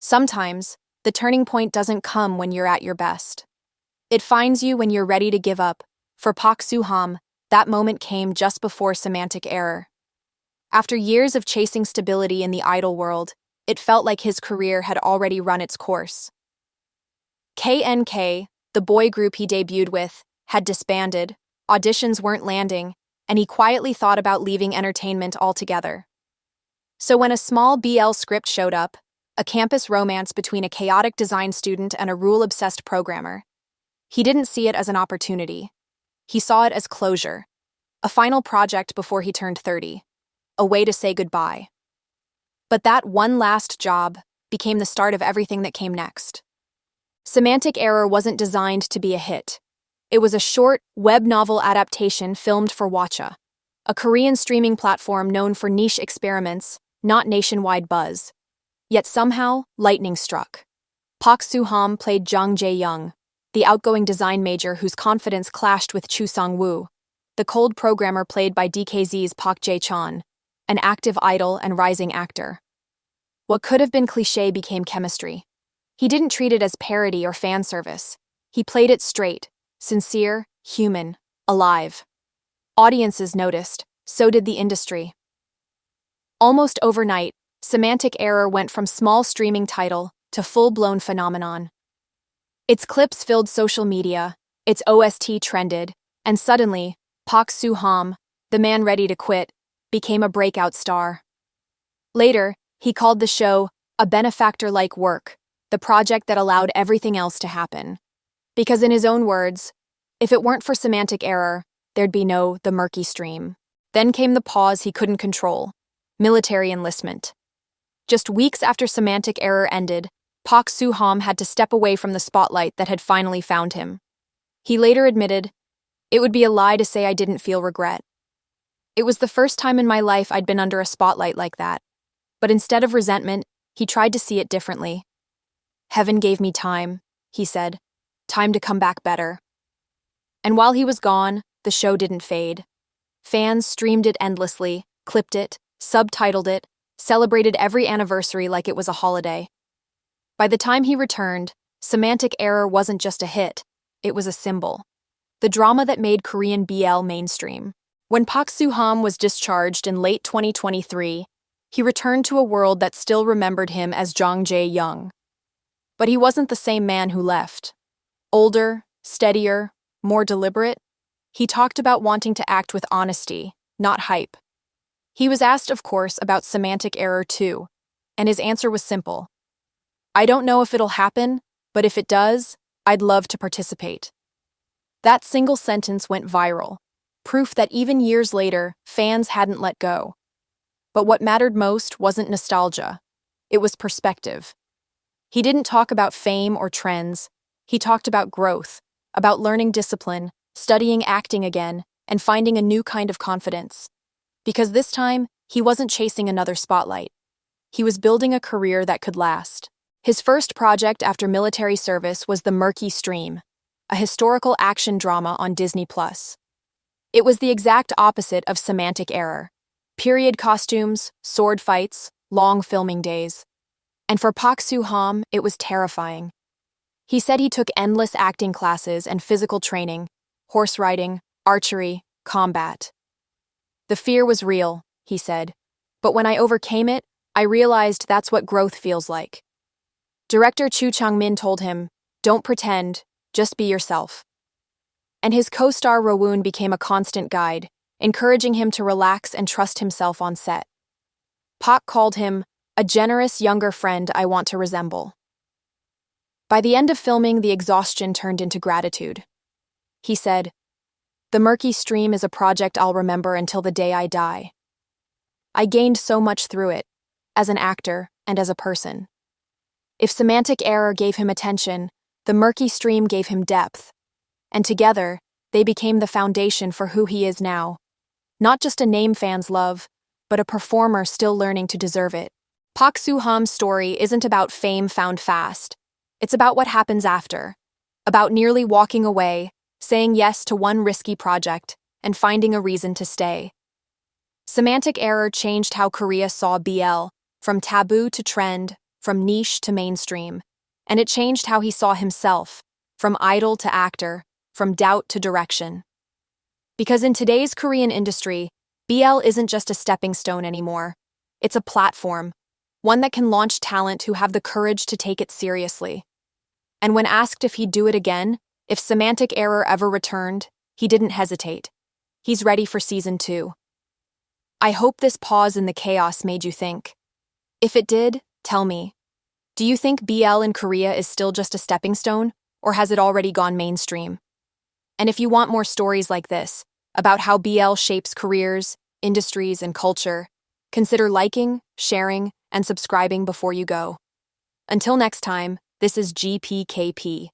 Sometimes, the turning point doesn't come when you're at your best. It finds you when you're ready to give up. For ParkSeoHam, that moment came just before Semantic Error. After years of chasing stability in the idol world, it felt like his career had already run its course. KNK, the boy group he debuted with, had disbanded, auditions weren't landing, and he quietly thought about leaving entertainment altogether. So when a small BL script showed up, a campus romance between a chaotic design student and a rule-obsessed programmer, he didn't see it as an opportunity. He saw it as closure, a final project before he turned 30, a way to say goodbye. But that one last job became the start of everything that came next. Semantic Error wasn't designed to be a hit. It was a short, web novel adaptation filmed for Watcha, a Korean streaming platform known for niche experiments, not nationwide buzz. Yet somehow, lightning struck. ParkSeoHam played Jang Jae-young, the outgoing design major whose confidence clashed with Chu Sang-woo, the cold programmer played by DKZ's Jae-chan, an active idol and rising actor. What could have been cliché became chemistry. He didn't treat it as parody or fan service. He played it straight, sincere, human, alive. Audiences noticed, so did the industry. Almost overnight, Semantic Error went from small streaming title to full-blown phenomenon. Its clips filled social media, its OST trended, and suddenly, ParkSeoHam, the man ready to quit, became a breakout star. Later, he called the show a benefactor-like work, the project that allowed everything else to happen. Because in his own words, if it weren't for Semantic Error, there'd be no the Murky stream. Then came the pause he couldn't control: military enlistment. Just weeks after Semantic Error ended, ParkSeoHam had to step away from the spotlight that had finally found him. He later admitted, "It would be a lie to say I didn't feel regret. It was the first time in my life I'd been under a spotlight like that. But instead of resentment, he tried to see it differently. Heaven gave me time," he said. "Time to come back better." And while he was gone, the show didn't fade. Fans streamed it endlessly, clipped it, subtitled it, celebrated every anniversary like it was a holiday. By the time he returned, Semantic Error wasn't just a hit, it was a symbol. The drama that made Korean BL mainstream. When ParkSeoHam was discharged in late 2023, he returned to a world that still remembered him as Jang Jae-young. But he wasn't the same man who left. Older, steadier, more deliberate, he talked about wanting to act with honesty, not hype. He was asked, of course, about Semantic Error too, and his answer was simple. "I don't know if it'll happen, but if it does, I'd love to participate." That single sentence went viral, proof that even years later, fans hadn't let go. But what mattered most wasn't nostalgia, it was perspective. He didn't talk about fame or trends, he talked about growth, about learning discipline, studying acting again, and finding a new kind of confidence. Because this time, he wasn't chasing another spotlight. He was building a career that could last. His first project after military service was The Murky Stream, a historical action drama on Disney+. It was the exact opposite of Semantic Error. Period costumes, sword fights, long filming days. And for ParkSeoHam, it was terrifying. He said he took endless acting classes and physical training, horse riding, archery, combat. "The fear was real," he said, "but when I overcame it, I realized that's what growth feels like." Director Chang-min told him, "Don't pretend, just be yourself." And his co-star Rowoon became a constant guide, encouraging him to relax and trust himself on set. Park called him a generous younger friend I want to resemble. By the end of filming, the exhaustion turned into gratitude. He said, "The Murky Stream is a project I'll remember until the day I die. I gained so much through it, as an actor and as a person. If Semantic Error gave him attention, the Murky Stream gave him depth. And together, they became the foundation for who he is now. Not just a name fans love, but a performer still learning to deserve it." ParkSeoHam's story isn't about fame found fast. It's about what happens after. About nearly walking away, saying yes to one risky project, and finding a reason to stay. Semantic Error changed how Korea saw BL, from taboo to trend, from niche to mainstream, and it changed how he saw himself, from idol to actor, from doubt to direction. Because in today's Korean industry, BL isn't just a stepping stone anymore. It's a platform, one that can launch talent who have the courage to take it seriously. And when asked if he'd do it again, if Semantic Error ever returned, he didn't hesitate. He's ready for season 2. I hope this pause in the chaos made you think. If it did, tell me. Do you think BL in Korea is still just a stepping stone, or has it already gone mainstream? And if you want more stories like this, about how BL shapes careers, industries, and culture, consider liking, sharing, and subscribing before you go. Until next time, this is GPkP.